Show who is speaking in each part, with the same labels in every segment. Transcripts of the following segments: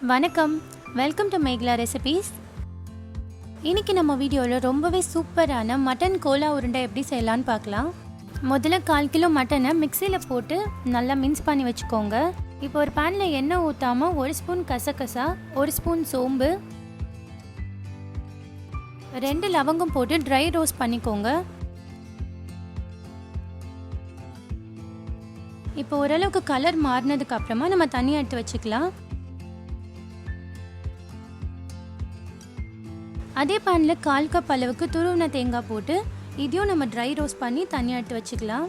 Speaker 1: வணக்கம், welcome to Megala recipes. இன்றைக்கி நம்ம வீடியோவில் ரொம்பவே சூப்பரான மட்டன் கோலா உருண்டை எப்படி செய்யலான்னு பார்க்கலாம். முதல்ல 1/4 கிலோ மட்டனை மிக்சியில் போட்டு நல்லா மின்ஸ் பண்ணி வச்சுக்கோங்க. இப்போ ஒரு பேனில் எண்ணெய் ஊற்றாமல் 1 ஸ்பூன் கசகசா, 1 ஸ்பூன் சோம்பு, 2 லவங்கம் போட்டு ட்ரை ரோஸ்ட் பண்ணிக்கோங்க. இப்போ ஓரளவுக்கு கலர் மாறினதுக்கு அப்புறமா நம்ம தனியாக எடுத்து வச்சுக்கலாம். அதே பேனில் 1/4 கப் அளவுக்கு துருவின தேங்காய் போட்டு இதையும் நம்ம ட்ரை ரோஸ்ட் பண்ணி தனியாக எடுத்து வச்சுக்கலாம்.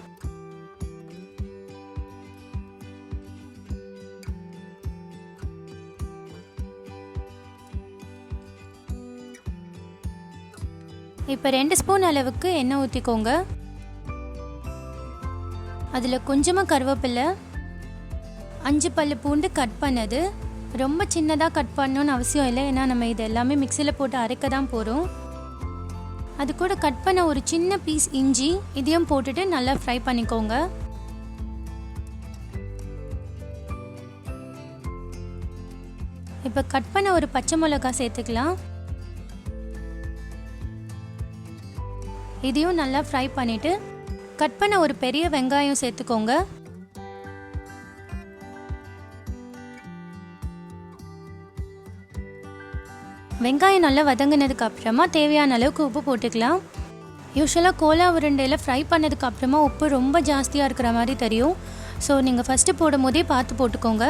Speaker 1: இப்போ 2 ஸ்பூன் அளவுக்கு எண்ணெய் ஊற்றிக்கோங்க. அதில் கொஞ்சமாக கருவேப்பிலை, 5 பல்லு பூண்டு கட் பண்ணது, ரொம்ப சின்னதாக கட் பண்ணணும்னு அவசியம் இல்லை, ஏன்னா நம்ம இது எல்லாமே மிக்சியில் போட்டு அரைக்க தான் போகிறோம். அது கூட கட் பண்ண ஒரு சின்ன பீஸ் இஞ்சி இதையும் போட்டுட்டு நல்லா ஃப்ரை பண்ணிக்கோங்க. இப்போ கட் பண்ண ஒரு பச்சை மிளகாய் சேர்த்துக்கலாம். இதையும் நல்லா ஃப்ரை பண்ணிவிட்டு கட் பண்ண ஒரு பெரிய வெங்காயம் சேர்த்துக்கோங்க. வெங்காயம் நல்லா வதங்கினதுக்கு அப்புறமா தேவையான அளவுக்கு உப்பு போட்டுக்கலாம். யூஸ்வலாக கோலா உருண்டையில் ஃப்ரை பண்ணதுக்கு அப்புறமா உப்பு ரொம்ப ஜாஸ்தியாக இருக்கிற மாதிரி தெரியும். ஸோ நீங்கள் ஃபஸ்ட்டு போடும் போதே பார்த்து போட்டுக்கோங்க.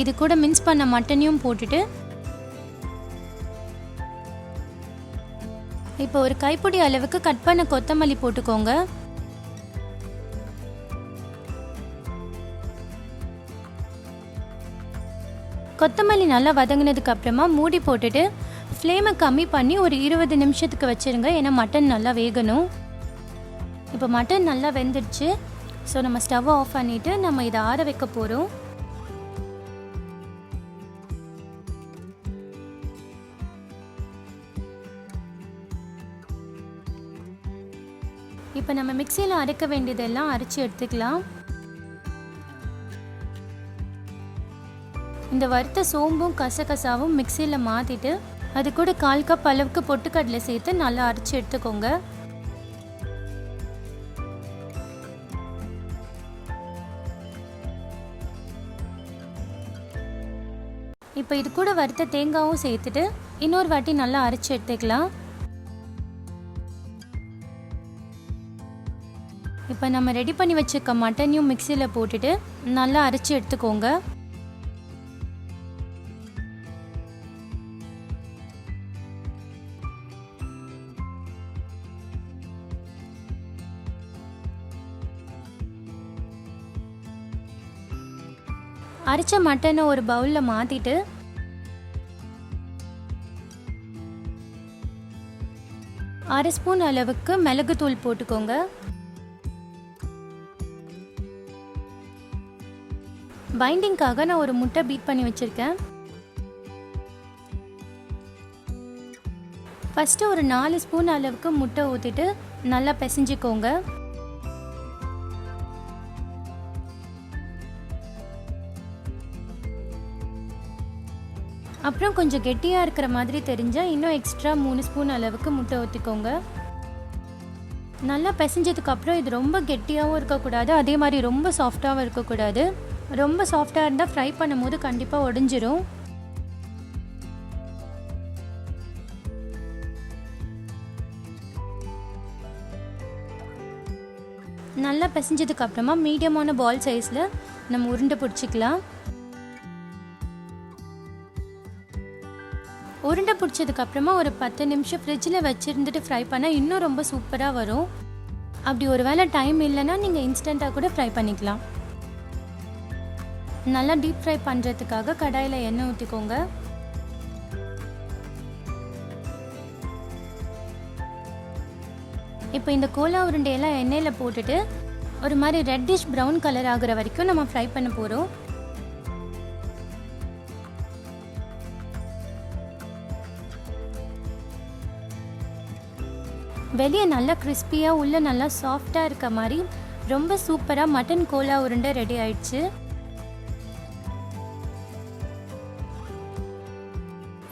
Speaker 1: இது கூட மின்ஸ் பண்ண மட்டனையும் போட்டுட்டு இப்போ ஒரு கைப்பிடி அளவுக்கு கட் பண்ண கொத்தமல்லி போட்டுக்கோங்க. கொத்தமல்லி நல்லா வதங்கினதுக்கு அப்புறமா மூடி போட்டுட்டு ஃப்ளேமை கம்மி பண்ணி ஒரு 20 நிமிஷத்துக்கு வச்சுருங்க, ஏன்னா மட்டன் நல்லா வேகணும். இப்போ மட்டன் நல்லா வெந்துடுச்சு. ஸோ நம்ம ஸ்டவ்வை ஆஃப் பண்ணிவிட்டு நம்ம இதை ஆற வைக்க போகிறோம். இப்போ நம்ம மிக்சியில் அரைக்க வேண்டியதெல்லாம் அரைச்சி எடுத்துக்கலாம். இந்த வறுத்த சோம்பும் கசகசாவும் மிக்சியில் மாற்றிட்டு அது கூட 1/4 கப் அளவுக்கு பொட்டுக்கடலை சேர்த்து நல்லா அரைச்சி எடுத்துக்கோங்க. இப்போ இது கூட வறுத்த தேங்காயும் சேர்த்துட்டு இன்னொரு வாட்டி நல்லா அரைச்சி எடுத்துக்கலாம். இப்போ நம்ம ரெடி பண்ணி வச்சுருக்க மட்டனையும் மிக்சியில் போட்டுட்டு நல்லா அரைச்சி எடுத்துக்கோங்க. அரைச்ச மட்டனை ஒரு பவுலில் மாற்றிட்டு அரை ஸ்பூன் அளவுக்கு மிளகுத்தூள் போட்டுக்கோங்க. பைண்டிங்காக நான் ஒரு முட்டை பீட் பண்ணி வச்சுருக்கேன். ஃபஸ்ட்டு ஒரு 4 ஸ்பூன் அளவுக்கு முட்டை ஊற்றிட்டு நல்லா பிசைஞ்சிக்கோங்க. அப்புறம் கொஞ்சம் கெட்டியாக இருக்கிற மாதிரி தெரிஞ்சால் இன்னும் எக்ஸ்ட்ரா 3 ஸ்பூன் அளவுக்கு முட்டை ஊற்றிக்கோங்க. நல்லா பிசைஞ்சதுக்கப்புறம் இது ரொம்ப கெட்டியாகவும் இருக்கக்கூடாது, அதே மாதிரி ரொம்ப சாஃப்டாகவும் இருக்கக்கூடாது. ரொம்ப சாஃப்டாக இருந்தால் ஃப்ரை பண்ணும் போது கண்டிப்பாக உடைஞ்சிரும். நல்லா பிசைஞ்சதுக்கப்புறமா மீடியமான பால் சைஸில் நம்ம உருண்டை பிடிச்சிக்கலாம். உருண்டை பிடிச்சதுக்கப்புறமா ஒரு 10 நிமிஷம் ஃப்ரிட்ஜில் வச்சுருந்துட்டு ஃப்ரை பண்ணால் இன்னும் ரொம்ப சூப்பராக வரும். அப்படி ஒரு வேளை டைம் இல்லைன்னா நீங்கள் இன்ஸ்டண்ட்டாக கூட ஃப்ரை பண்ணிக்கலாம். நல்லா டீப் ஃப்ரை பண்ணுறதுக்காக கடாயில் எண்ணெய் ஊற்றிக்கோங்க. இப்போ இந்த கோலா உருண்டையெல்லாம் எண்ணெயில் போட்டுட்டு ஒரு மாதிரி ரெட்டிஷ் ப்ரௌன் கலர் ஆகிற வரைக்கும் நம்ம ஃப்ரை பண்ண போகிறோம். வெளியே நல்லா கிறிஸ்பியாக உள்ள நல்லா சாஃப்டாக இருக்க மாதிரி ரொம்ப சூப்பராக மட்டன் கோலா உருண்டை ரெடி ஆயிடுச்சு.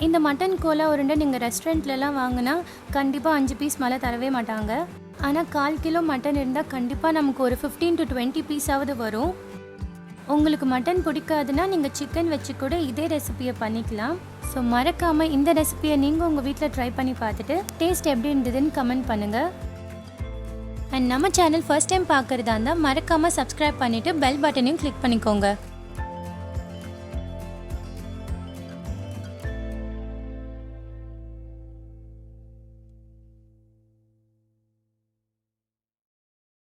Speaker 1: இந்த மட்டன் கோலா உருண்டை நீங்கள் ரெஸ்டாரண்ட்லலாம் வாங்கினா கண்டிப்பாக 5 பீஸ் மேலே தரவே மாட்டாங்க. ஆனால் 1/4 கிலோ மட்டன் இருந்தால் கண்டிப்பாக நமக்கு ஒரு 15 to 20 பீஸாவது வரும். உங்களுக்கு மட்டன் பிடிக்காதுன்னா நீங்கள் சிக்கன் வச்சு கூட இதே ரெசிபியை பண்ணிக்கலாம். ஸோ மறக்காமல் இந்த ரெசிபியை நீங்கள் உங்கள் வீட்டில் ட்ரை பண்ணி பார்த்துட்டு டேஸ்ட் எப்படி இருந்ததுன்னு கமெண்ட் பண்ணுங்கள். அண்ட் நம்ம சேனல் ஃபர்ஸ்ட் டைம் பார்க்குறதா இருந்தால் மறக்காமல் சப்ஸ்கிரைப் பண்ணிவிட்டு பெல் பட்டனையும் கிளிக் பண்ணிக்கோங்க.